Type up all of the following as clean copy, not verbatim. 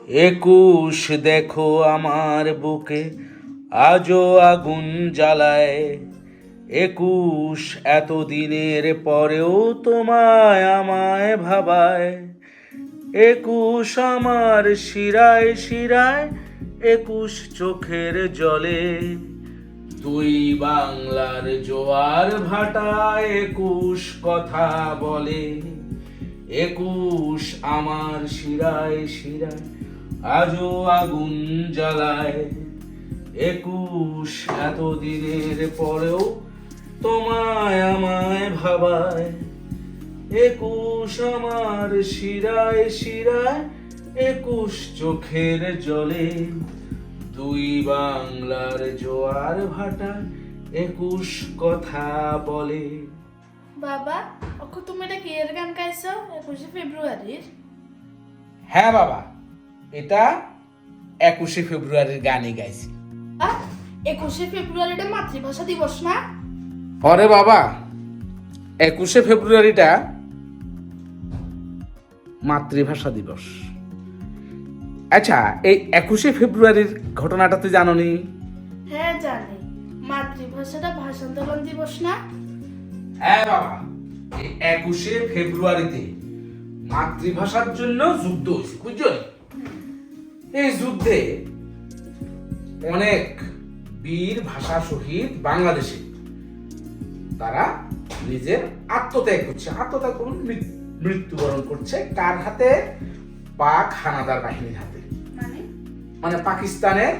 একুশ দেখো আমার বুকে আজও আগুন জ্বালায়। একুশ এতদিনের পরেও তোমায় আমায় ভাবায়। একুশ আমার শিরায় শিরায়, একুশ চোখের জলে। দুই বাংলার জোয়ার ভাটা একুশ কথা বলে। একুশ আমার শিরায় শিরায় আজও আগুন জ্বালায়। একুশ এতদিনের পরেও তোমায় আমায় ভাবায়। একুশ আমার শিরায় শিরায়, একুশ চোখের জলে। দুই বাংলার জোয়ার ভাটা একুশ কথা বলে। বাবা, ওকে তুমি এটা কি এর গান গাইছো 21শে ফেব্রুয়ারির? হ্যাঁ বাবা, এটা 21শে ফেব্রুয়ারির গানই গাইছি। 21শে ফেব্রুয়ারিটা মাতৃভাষা দিবস না? পরে বাবা, 21শে ফেব্রুয়ারিটা মাতৃভাষা দিবস। আচ্ছা, এই 21শে ফেব্রুয়ারির ঘটনাটা তুই জানো নি? হ্যাঁ জানি, মাতৃভাষাটা ভাষান্দোলন দিবস না? হ্যাঁ বাবা, এই 21শে ফেব্রুয়ারিতে মাতৃভাষার জন্য যুদ্ধ হয়েছে, বুঝছো? এই যুদ্ধে অনেক বীর ভাষা শহীদ বাংলাদেশে তারা নিজের আত্মত্যাগ করছে, আত্মত্যাগ করুন, মৃত্যুবরণ করছে। কার হাতে? পাক হানাদার বাহিনীর হাতে। মানে পাকিস্তানের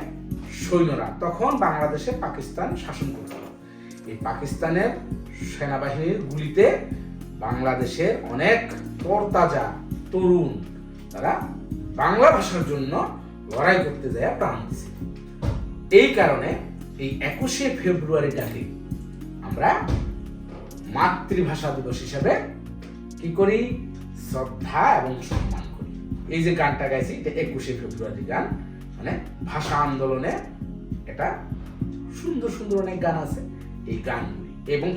সৈন্যরা তখন বাংলাদেশে পাকিস্তান শাসন করছিল। এই পাকিস্তানের সেনাবাহিনীর গুলিতে বাংলাদেশের অনেক তরতাজা তরুণ তারা বাংলা ভাষার জন্য লড়াই করতে যায় প্রাণ দিয়েছে। এই কারণে এই 21শে ফেব্রুয়ারিটাকে আমরা মাতৃভাষা দিবস হিসাবে কি করি? শ্রদ্ধা এবং সম্মান করি। এই যে গানটা গাইছি এটা 21শে ফেব্রুয়ারি গান, মানে ভাষা আন্দোলনে এটা সুন্দর সুন্দর অনেক গান আছে। এই গানগুলি এবং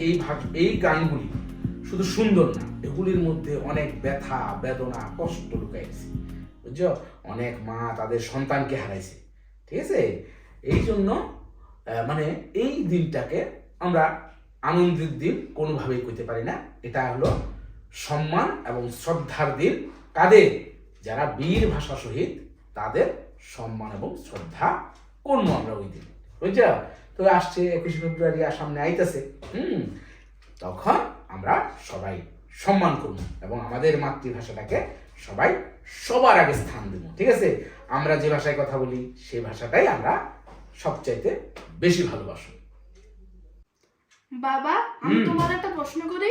এই গানগুলি শুধু সুন্দর না, এগুলির মধ্যে অনেক ব্যথা বেদনা কষ্ট লুকাইছে, বুঝছো? অনেক মা তাদের সন্তানকে হারাইছে, ঠিক আছে? এই জন্য মানে এই দিনটাকে আমরা আনন্দের দিন কোনোভাবেই করতে পারি না। এটা হলো সম্মান এবং শ্রদ্ধার দিন। কাদের? যারা বীর ভাষা শহীদ, তাদের সম্মান এবং শ্রদ্ধা করবো আমরা ওই দিন, বুঝছো? তো আসছে 21শে ফেব্রুয়ারি আর সামনে আইতেছে, তখন আমরা সবাই সম্মান করব এবং আমাদের মাতৃভাষাটাকে সবাই সবার আগে স্থান দেব, ঠিক আছে? আমরা যে ভাষায় কথা বলি সেই ভাষাটাই আমরা সবচাইতে বেশি ভালোবাসি। বাবা, আমি তোমার একটা প্রশ্ন করি।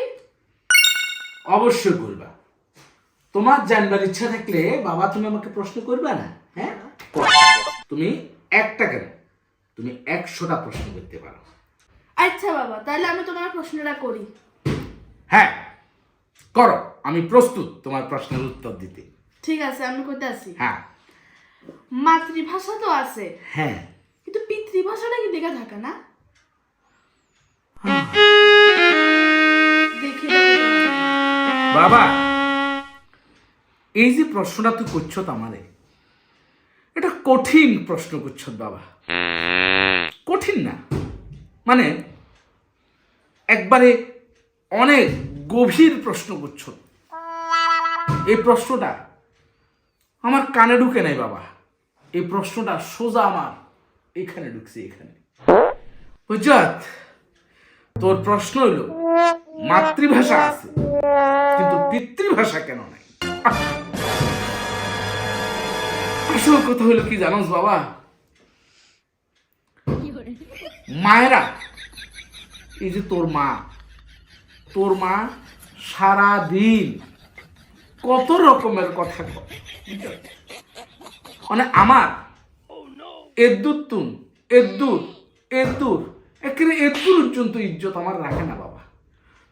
অবশ্যই করবা। তোমার জানবার ইচ্ছা থাকলে বাবা তুমি আমাকে প্রশ্ন করবা না? হ্যাঁ, তুমি একটা কেন, তুমি 100টা প্রশ্ন করতে পারো। আচ্ছা বাবা, তাহলে আমি তোমার প্রশ্নটা করি। হ্যাঁ করো, আমি প্রস্তুত তোমার প্রশ্নের উত্তর দিতে। ঠিক আছে, আমি কইতে আসি। হ্যাঁ। মাতৃভাষা তো আছে, হ্যাঁ, কিন্তু পিতৃভাষাটা কি লেখা থাকে না? দেখি বাবা, এই যে প্রশ্নটা তুই করছো আমারে, এটা কঠিন প্রশ্ন করছো বাবা। কঠিন না, মানে একবারে অনেক গভীর প্রশ্ন করছো। এই প্রশ্নটা আমার কানে ঢুকে নাই বাবা, এই প্রশ্নটা সোজা আমার এখানে ঢুকছে, এখানে। বুঝাত, তোর প্রশ্ন হইল মাতৃভাষা আছে কিন্তু পিতৃভাষা কেন নাই? আসল কথা হইলো কি জানোস বাবা, মায়েরা, এই যে তোর মা সারা দিন কত রকমের কথা কয়, মানে আমার এদ্দুর একেবারে এদ্দুর পর্যন্ত ইজ্জত আমার রাখে না বাবা।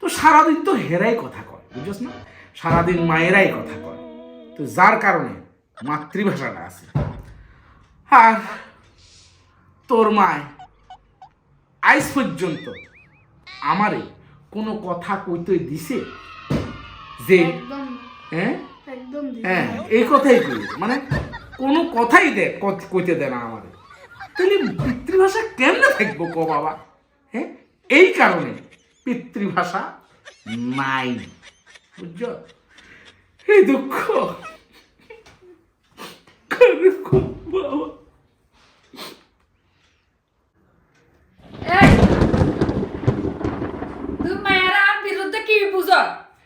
তো সারাদিন তো হেরাই কথা কয়, বুঝছস না? সারাদিন মায়েরাই কথা কয়, তো যার কারণে মাতৃভাষাটা আছে। আর তোর মায় আজ পর্যন্ত আমারে কোনো কথা কইতে দিছে যে একদম হ্যাঁ একদম হ্যাঁ এই কথাই কই, মানে কোনো কথাই কইতে দেয় না আমাদের। তাহলে পিতৃভাষা কেমনে থাকবো ক বাবা? হ্যাঁ, এই কারণে পিতৃভাষা নাই, বুঝছো? এই দুঃখ বাবা। এই, তুই মায়ের আর বিরুদ্ধে কি বুঝো?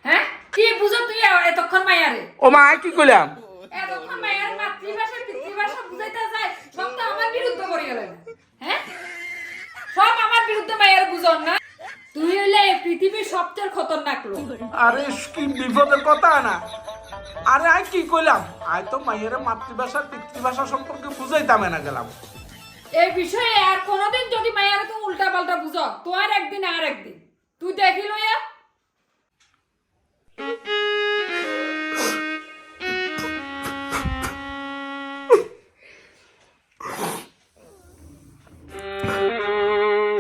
হ্যাঁ, কি বুঝো তুই এতক্ষণ মায়ারে? ও মা কি কইলাম? এতক্ষণ মায়ের মাতৃভাষা পিতৃভাষা বুঝাইতে যায়, সব তো আমার বিরুদ্ধে করে গেলেন। হ্যাঁ, সব আমার বিরুদ্ধে মায়ের বুঝন না। তুই হইলে এই পৃথিবীর সবচেয়ে খতরনাক লোক। আরে কি বিপদের কথা না। আরে আই কি কইলাম? আই তো মায়ের মাতৃভাষা পিতৃভাষা সম্পর্কে বুঝাইতাম না গেলাম। এই বিষয়ে আর কোনোদিন যদি মায়ের তুমি উল্টা পাল্টা বুঝো, তো আর একদিন আর একদিন তুই দেখি লইয়া।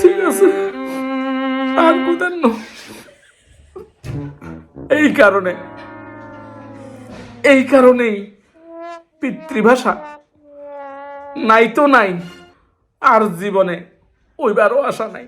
ঠিক আছে, আর কোথায় এই কারণেই পিতৃভাষা নাই তো নাই, আর জীবনে ওইবারও আশা নাই।